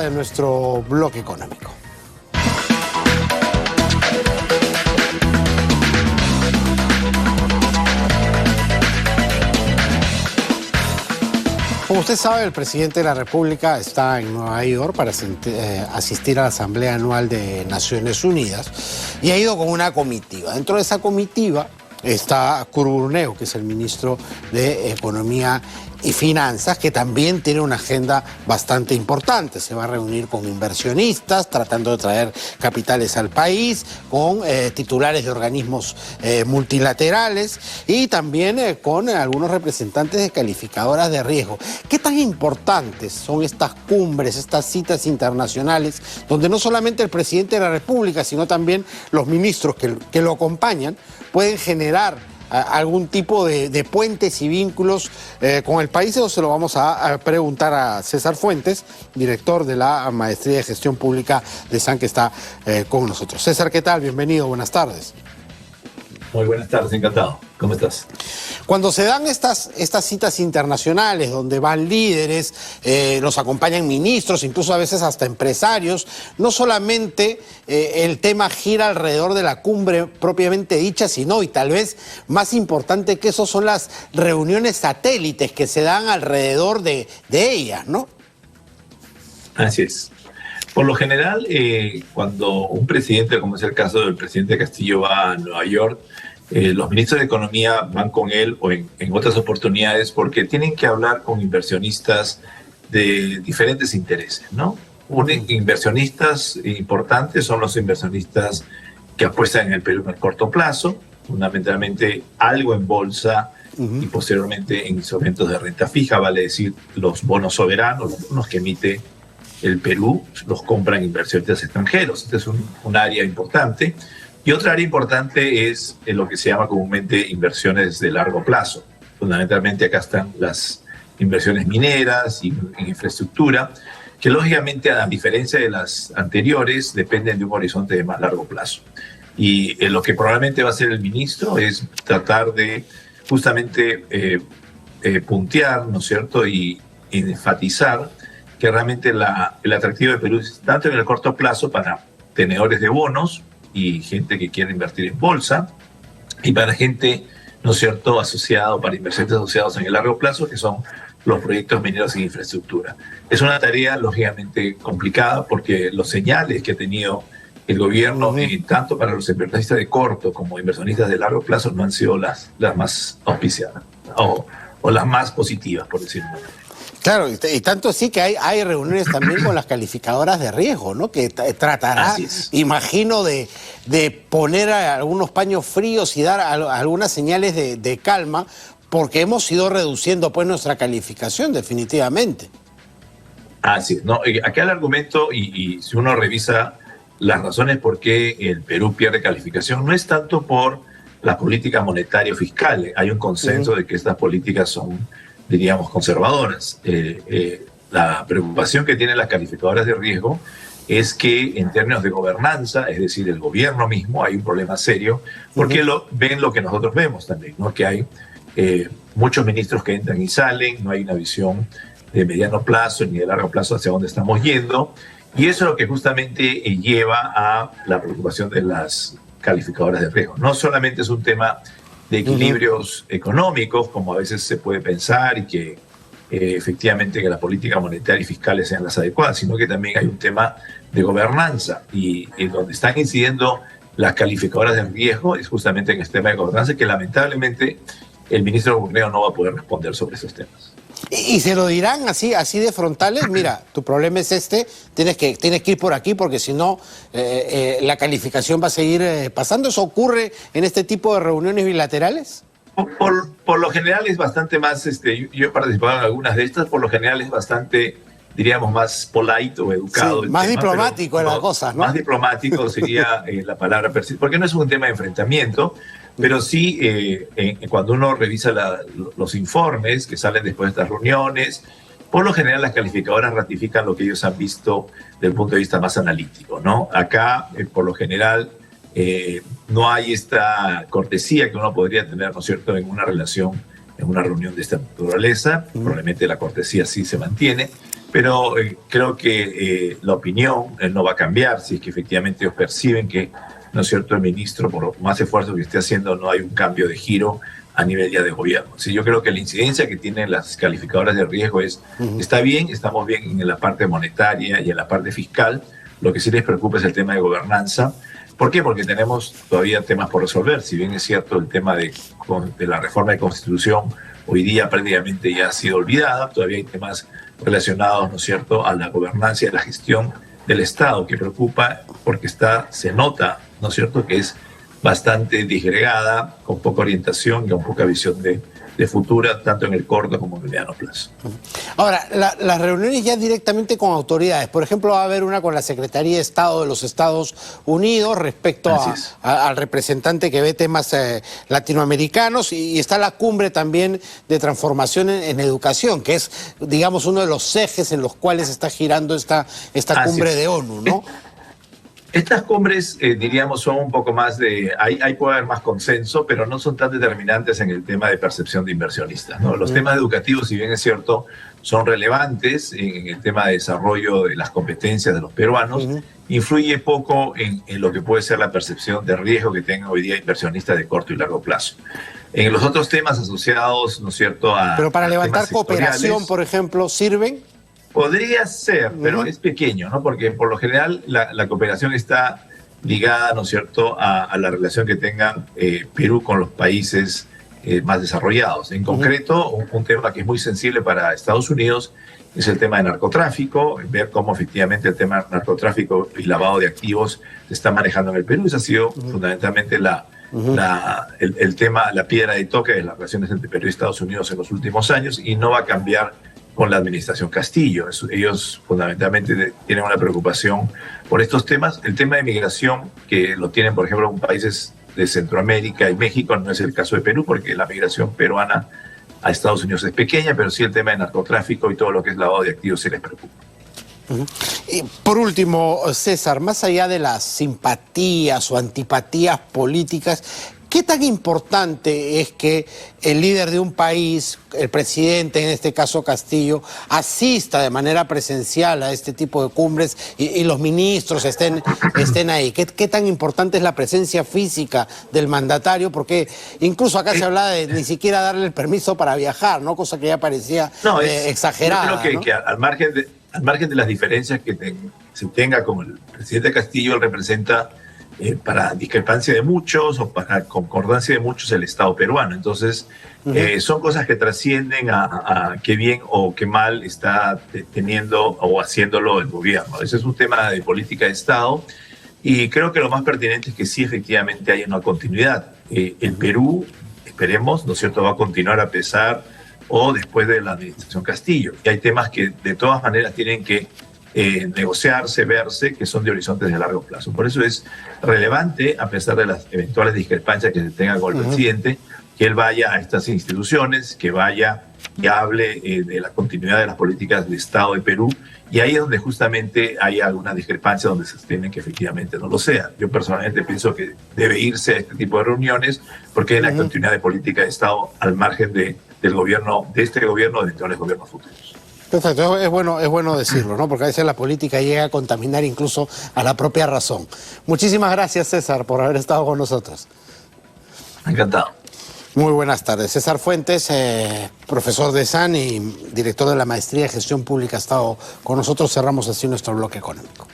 de nuestro bloque económico. Como usted sabe, el presidente de la República está en Nueva York para asistir a la Asamblea Anual de Naciones Unidas y ha ido con una comitiva. Dentro de esa comitiva está Kurt Bruneo, que es el ministro de Economía y Finanzas, que también tiene una agenda bastante importante. Se va a reunir con inversionistas, tratando de traer capitales al país, con titulares de organismos multilaterales y también con algunos representantes de calificadoras de riesgo. ¿Qué tan importantes son estas cumbres, estas citas internacionales, donde no solamente el presidente de la República, sino también los ministros que lo acompañan, pueden generar algún tipo de puentes y vínculos con el país? Eso se lo vamos a preguntar a César Fuentes, director de la Maestría de Gestión Pública de SAN, que está con nosotros. César, ¿qué tal? Bienvenido, buenas tardes. Muy buenas tardes, encantado. ¿Cómo estás? Cuando se dan estas citas internacionales donde van líderes, los acompañan ministros, incluso a veces hasta empresarios, no solamente el tema gira alrededor de la cumbre propiamente dicha, sino, y tal vez más importante que eso, son las reuniones satélites que se dan alrededor de ellas, ¿no? Así es. Por lo general, cuando un presidente, como es el caso del presidente Castillo, va a Nueva York, los ministros de Economía van con él o en otras oportunidades porque tienen que hablar con inversionistas de diferentes intereses, ¿no? Inversionistas importantes son los inversionistas que apuestan en el Perú en el corto plazo, fundamentalmente algo en bolsa y posteriormente en instrumentos de renta fija, vale decir, los bonos soberanos, los bonos que emite el Perú, los compran inversionistas extranjeros. Este es un área importante. Y otra área importante es lo que se llama comúnmente inversiones de largo plazo. Fundamentalmente acá están las inversiones mineras y en infraestructura, que lógicamente, a diferencia de las anteriores, dependen de un horizonte de más largo plazo. Y lo que probablemente va a hacer el ministro es tratar de justamente puntear, ¿no es cierto?, y enfatizar que realmente el atractivo de Perú es tanto en el corto plazo para tenedores de bonos y gente que quiere invertir en bolsa, y para gente, ¿no es cierto?, asociado, para inversiones asociados en el largo plazo, que son los proyectos mineros y infraestructura. Es una tarea lógicamente complicada porque los señales que ha tenido el gobierno, tanto para los inversionistas de corto como inversionistas de largo plazo, no han sido las más auspiciadas o las más positivas, por decirlo. Claro, y tanto así que hay reuniones también con las calificadoras de riesgo, ¿no? Que tratará, imagino, de poner algunos paños fríos y dar algunas señales de calma, porque hemos ido reduciendo pues nuestra calificación definitivamente. Así es. No, acá el argumento, y si uno revisa las razones por qué el Perú pierde calificación, no es tanto por las políticas monetarias o fiscales. Hay un consenso de que estas políticas son, diríamos, conservadoras. La preocupación que tienen las calificadoras de riesgo es que en términos de gobernanza, es decir, el gobierno mismo, hay un problema serio, porque ven lo que nosotros vemos también, ¿no? Que hay muchos ministros que entran y salen, no hay una visión de mediano plazo ni de largo plazo hacia dónde estamos yendo, y eso es lo que justamente lleva a la preocupación de las calificadoras de riesgo. No solamente es un tema de equilibrios económicos, como a veces se puede pensar, y que efectivamente que la política monetaria y fiscales sean las adecuadas, sino que también hay un tema de gobernanza, y donde están incidiendo las calificadoras de riesgo es justamente en este tema de gobernanza, que lamentablemente el ministro Bruneo no va a poder responder sobre esos temas. ¿Y se lo dirán así de frontales? Mira, tu problema es tienes que ir por aquí porque si no la calificación va a seguir pasando. ¿Eso ocurre en este tipo de reuniones bilaterales? Por lo general es bastante más, yo he participado en algunas de estas, por lo general es bastante, diríamos, más polite o educado. Sí, más tema, diplomático en las cosas, ¿no? Más diplomático sería la palabra, porque no es un tema de enfrentamiento, pero sí cuando uno revisa los informes que salen después de estas reuniones, por lo general las calificadoras ratifican lo que ellos han visto desde el punto de vista más analítico, ¿no? Acá, por lo general, no hay esta cortesía que uno podría tener, ¿no es cierto?, en una relación, en una reunión de esta naturaleza. Probablemente la cortesía sí se mantiene, pero creo que la opinión no va a cambiar si es que efectivamente ellos perciben que, ¿no es cierto?, el ministro, por más esfuerzo que esté haciendo, no hay un cambio de giro a nivel ya de gobierno. Sí, yo creo que la incidencia que tienen las calificadoras de riesgo está bien, estamos bien en la parte monetaria y en la parte fiscal. Lo que sí les preocupa es el tema de gobernanza. ¿Por qué? Porque tenemos todavía temas por resolver. Si bien es cierto el tema de la reforma de Constitución hoy día prácticamente ya ha sido olvidada, todavía hay temas relacionados, ¿no es cierto?, a la gobernanza y a la gestión del Estado, que preocupa porque se nota, ¿no es cierto?, que es bastante disgregada, con poca orientación y con poca visión de futura, tanto en el corto como en el mediano plazo. Ahora, las reuniones ya directamente con autoridades, por ejemplo, va a haber una con la Secretaría de Estado de los Estados Unidos respecto al representante que ve temas latinoamericanos, y está la cumbre también de transformación en educación, que es, digamos, uno de los ejes en los cuales está girando esta cumbre de ONU, ¿no? Estas cumbres, diríamos, son un poco más ahí puede haber más consenso, pero no son tan determinantes en el tema de percepción de inversionistas, ¿no? Los temas educativos, si bien es cierto, son relevantes en el tema de desarrollo de las competencias de los peruanos, influye poco en lo que puede ser la percepción de riesgo que tengan hoy día inversionistas de corto y largo plazo. En los otros temas asociados, ¿no es cierto?, pero para levantar cooperación, por ejemplo, ¿sirven? Podría ser, pero es pequeño, ¿no? Porque por lo general la cooperación está ligada, ¿no es cierto?, a la relación que tenga Perú con los países más desarrollados. En concreto, un tema que es muy sensible para Estados Unidos es el tema de narcotráfico, ver cómo efectivamente el tema de narcotráfico y lavado de activos se está manejando en el Perú. Esa ha sido fundamentalmente el tema, la piedra de toque de las relaciones entre Perú y Estados Unidos en los últimos años, y no va a cambiar con la administración Castillo. Ellos fundamentalmente tienen una preocupación por estos temas. El tema de migración, que lo tienen, por ejemplo, en países de Centroamérica y México, no es el caso de Perú, porque la migración peruana a Estados Unidos es pequeña, pero sí el tema de narcotráfico y todo lo que es lavado de activos se les preocupa. Y por último, César, más allá de las simpatías o antipatías políticas, ¿qué tan importante es que el líder de un país, el presidente, en este caso Castillo, asista de manera presencial a este tipo de cumbres y los ministros estén ahí? ¿Qué tan importante es la presencia física del mandatario? Porque incluso acá se hablaba de ni siquiera darle el permiso para viajar, ¿no? Cosa que ya parecía exagerada. Yo creo ¿no? que al margen de las diferencias que se tenga con el presidente Castillo, él representa para discrepancia de muchos o para concordancia de muchos el Estado peruano. Entonces, son cosas que trascienden a qué bien o qué mal está teniendo o haciéndolo el gobierno. Ese es un tema de política de Estado, y creo que lo más pertinente es que sí, efectivamente, haya una continuidad. El Perú, esperemos, ¿no es cierto?, va a continuar a pesar o después de la administración Castillo. Y hay temas que de todas maneras tienen que negociarse, verse, que son de horizontes de largo plazo. Por eso es relevante, a pesar de las eventuales discrepancias que se tengan con el presidente, que él vaya a estas instituciones, que vaya y hable de la continuidad de las políticas de Estado de Perú, y ahí es donde justamente hay alguna discrepancia donde se sostienen que efectivamente no lo sea. Yo personalmente pienso que debe irse a este tipo de reuniones porque hay una continuidad de política de Estado al margen del gobierno, de este gobierno o de eventuales gobiernos futuros. Perfecto, es bueno decirlo, ¿no? Porque a veces la política llega a contaminar incluso a la propia razón. Muchísimas gracias, César, por haber estado con nosotros. Encantado. Muy buenas tardes. César Fuentes, profesor de SAN y director de la Maestría de Gestión Pública, ha estado con nosotros. Cerramos así nuestro bloque económico.